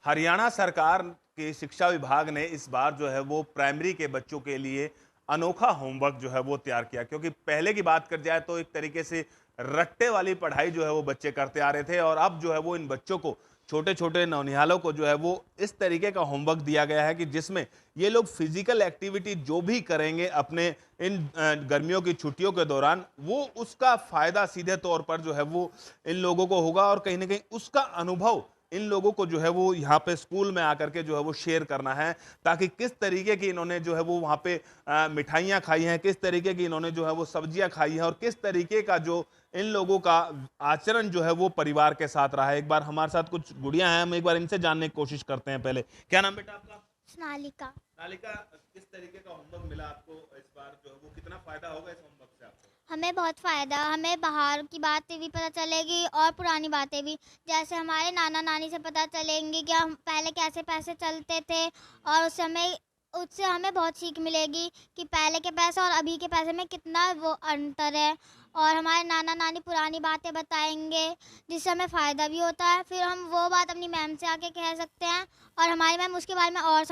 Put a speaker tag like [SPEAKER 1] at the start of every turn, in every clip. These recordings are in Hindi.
[SPEAKER 1] हरियाणा सरकार के शिक्षा विभाग ने इस बार जो है वो प्राइमरी के बच्चों के लिए अनोखा होमवर्क जो है वो तैयार किया, क्योंकि पहले की बात कर जाए तो एक तरीके से रट्टे वाली पढ़ाई जो है वो बच्चे करते आ रहे थे, और अब जो है वो इन बच्चों को, छोटे छोटे नौनिहालों को जो है वो इस तरीके का होमवर्क दिया गया है कि जिसमें ये लोग फिजिकल एक्टिविटी जो भी करेंगे अपने इन गर्मियों की छुट्टियों के दौरान, वो उसका फायदा सीधे तौर पर जो है वो इन लोगों को होगा, और कहीं ना कहीं उसका अनुभव इन लोगों को जो है वो यहाँ पे स्कूल में आकर के जो है वो शेयर करना है, ताकि किस तरीके की इन्होंने जो है वो वहाँ पे मिठाइयाँ खाई हैं, किस तरीके की इन्होंने जो है वो सब्जियाँ खाई हैं, और किस तरीके का जो इन लोगों का आचरण जो है वो परिवार के साथ रहा है। एक बार हमारे साथ कुछ गुड़ियां हैं, हम एक बार इनसे जानने की कोशिश करते हैं। पहले क्या नाम बेटा आपका?
[SPEAKER 2] सोनालिका।
[SPEAKER 1] नालिका, किस तरीके का होमवर्क मिला आपको इस बार, जो है वो कितना फायदा होगा इस होमवर्क से आपको?
[SPEAKER 2] हमें बहुत फ़ायदा, हमें बाहर की बातें भी पता चलेगी और पुरानी बातें भी, जैसे हमारे नाना नानी से पता चलेंगी कि हम पहले कैसे पैसे चलते थे, और उससे हमें बहुत सीख मिलेगी कि पहले के पैसे और अभी के पैसे में कितना वो अंतर है। और हमारे नाना नानी पुरानी बातें बताएंगे, जिससे हमें फ़ायदा भी होता है। फिर हम वो बात अपनी मैम से आके कह सकते हैं, और हमारी मैम उसके बारे में और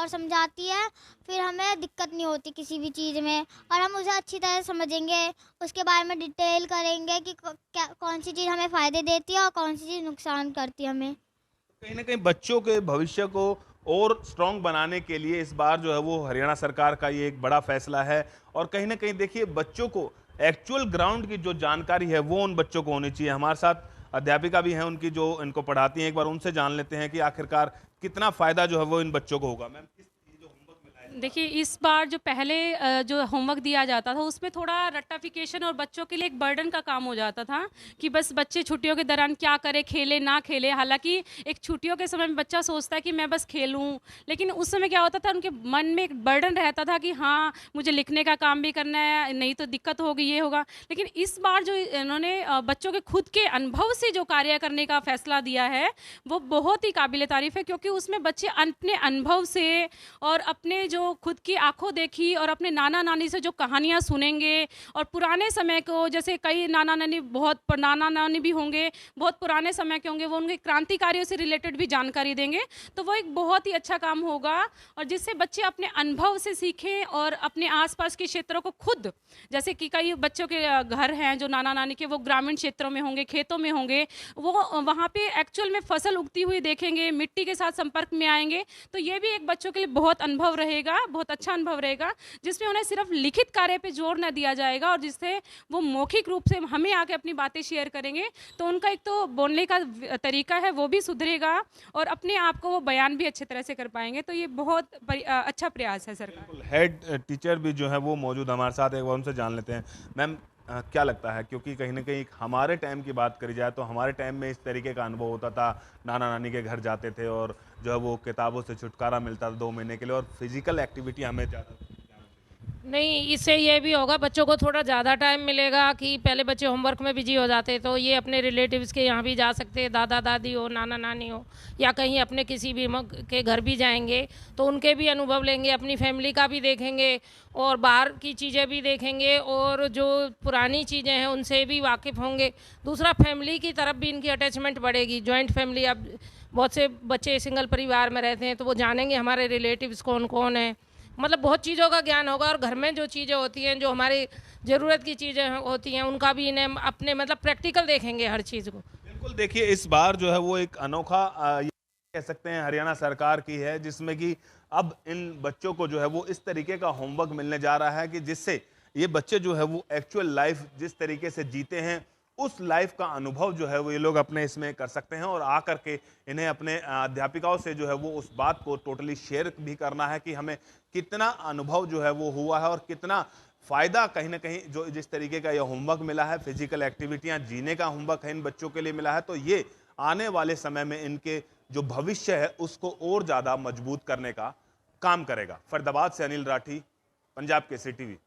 [SPEAKER 2] समझाती है। फिर हमें दिक्कत नहीं होती किसी भी चीज़ में, और हम उसे अच्छी तरह समझेंगे, उसके बारे में डिटेल करेंगे कि कौन सी चीज़ हमें फ़ायदे देती है और कौन सी चीज़ नुकसान करती है हमें।
[SPEAKER 1] कहीं ना कहीं बच्चों के भविष्य को और स्ट्रांग बनाने के लिए इस बार जो है वो हरियाणा सरकार का ये एक बड़ा फैसला है, और कहीं ना कहीं देखिए बच्चों को एक्चुअल ग्राउंड की जो जानकारी है वो उन बच्चों को होनी चाहिए। हमारे साथ अध्यापिका भी हैं उनकी, जो इनको पढ़ाती हैं, एक बार उनसे जान लेते हैं कि आखिरकार कितना फायदा जो है वो इन बच्चों को होगा। मैम, किस ये जो होमवर्क मिला है?
[SPEAKER 3] देखिए, इस बार जो पहले जो होमवर्क दिया जाता था उसमें थोड़ा रट्टाफिकेशन और बच्चों के लिए एक बर्डन का काम हो जाता था कि बस बच्चे छुट्टियों के दौरान क्या करे, खेले ना खेले। हालांकि एक छुट्टियों के समय में बच्चा सोचता है कि मैं बस खेलूं, लेकिन उस समय क्या होता था, उनके मन में एक बर्डन रहता था कि हाँ मुझे लिखने का काम भी करना है, नहीं तो दिक्कत होगी, ये होगा। लेकिन इस बार जो इन्होंने बच्चों के खुद के अनुभव से जो कार्य करने का फैसला दिया है वो बहुत ही काबिल तारीफ है, क्योंकि उसमें बच्चे अपने अनुभव से और अपने जो खुद की आंखों देखी और अपने नाना नानी से जो कहानियाँ सुनेंगे, और पुराने समय को, जैसे कई नाना नानी भी होंगे, बहुत पुराने समय के होंगे, वो उनके क्रांतिकारियों से रिलेटेड भी जानकारी देंगे। तो वो एक बहुत ही अच्छा काम होगा, और जिससे बच्चे अपने अनुभव से सीखें और अपने आसपास के क्षेत्रों को खुद, जैसे कि कई बच्चों के घर हैं जो नाना नानी के, वो ग्रामीण क्षेत्रों में होंगे, खेतों में होंगे, वो वहाँ पे एक्चुअल में फसल उगती हुई देखेंगे, मिट्टी के साथ संपर्क में आएंगे। तो ये भी एक बच्चों के लिए बहुत अनुभव रहेगा, बहुत अच्छा अनुभव रहेगा, जिसमें उन्हें सिर्फ लिखित कार्य पे जोर न दिया जाएगा, और जिससे वो मौखिक रूप से हमें आके अपनी बातें शेयर करेंगे, तो उनका एक तो बोलने का तरीका है वो भी सुधरेगा, और अपने आप को वो बयान भी अच्छे तरह से कर पाएंगे। तो ये बहुत अच्छा प्रयास है सरकार।
[SPEAKER 1] हेड टीचर भी जो है वो मौजूद हमारे साथ, एक बार उनसे जान लेते हैं। मैम, क्या लगता है, क्योंकि कहीं ना कहीं हमारे टाइम की बात करी जाए तो हमारे टाइम में इस तरीके का अनुभव होता था, नाना नानी के घर जाते थे और जो है वो किताबों से छुटकारा मिलता था 2 महीने के लिए, और फिजिकल एक्टिविटी हमें ज़्यादा।
[SPEAKER 4] नहीं, इससे ये भी होगा, बच्चों को थोड़ा ज़्यादा टाइम मिलेगा कि पहले बच्चे होमवर्क में बिजी हो जाते, तो ये अपने रिलेटिव्स के यहाँ भी जा सकते हैं, दादा दादी हो, नाना नानी हो, या कहीं अपने किसी भी के घर भी जाएंगे तो उनके भी अनुभव लेंगे, अपनी फैमिली का भी देखेंगे, और बाहर की चीज़ें भी देखेंगे, और जो पुरानी चीज़ें हैं उनसे भी वाकिफ़ होंगे। दूसरा, फैमिली की तरफ भी इनकी अटैचमेंट बढ़ेगी। जॉइंट फैमिली, अब बहुत से बच्चे सिंगल परिवार में रहते हैं, तो वो जानेंगे हमारे रिलेटिव्स कौन कौन हैं, मतलब बहुत चीज़ों का ज्ञान होगा। और घर में जो चीज़ें होती हैं, जो हमारी ज़रूरत की चीज़ें होती हैं, उनका भी इन्हें अपने मतलब प्रैक्टिकल देखेंगे हर चीज़ को।
[SPEAKER 1] बिल्कुल, देखिए इस बार जो है वो एक अनोखा ये कह सकते हैं हरियाणा सरकार की है, जिसमें कि अब इन बच्चों को जो है वो इस तरीके का होमवर्क मिलने जा रहा है कि जिससे ये बच्चे जो है वो एक्चुअल लाइफ जिस तरीके से जीते हैं उस लाइफ का अनुभव जो है वो ये लोग अपने इसमें कर सकते हैं, और आकर के इन्हें अपने अध्यापिकाओं से जो है वो उस बात को टोटली शेयर भी करना है कि हमें कितना अनुभव जो है वो हुआ है, और कितना फ़ायदा कहीं ना कहीं जो जिस तरीके का ये होमवर्क मिला है, फिजिकल एक्टिविटियां जीने का होमवर्क है इन बच्चों के लिए मिला है, तो ये आने वाले समय में इनके जो भविष्य है उसको और ज़्यादा मजबूत करने का काम करेगा। फरीदाबाद से अनिल राठी, पंजाब केसरी टीवी।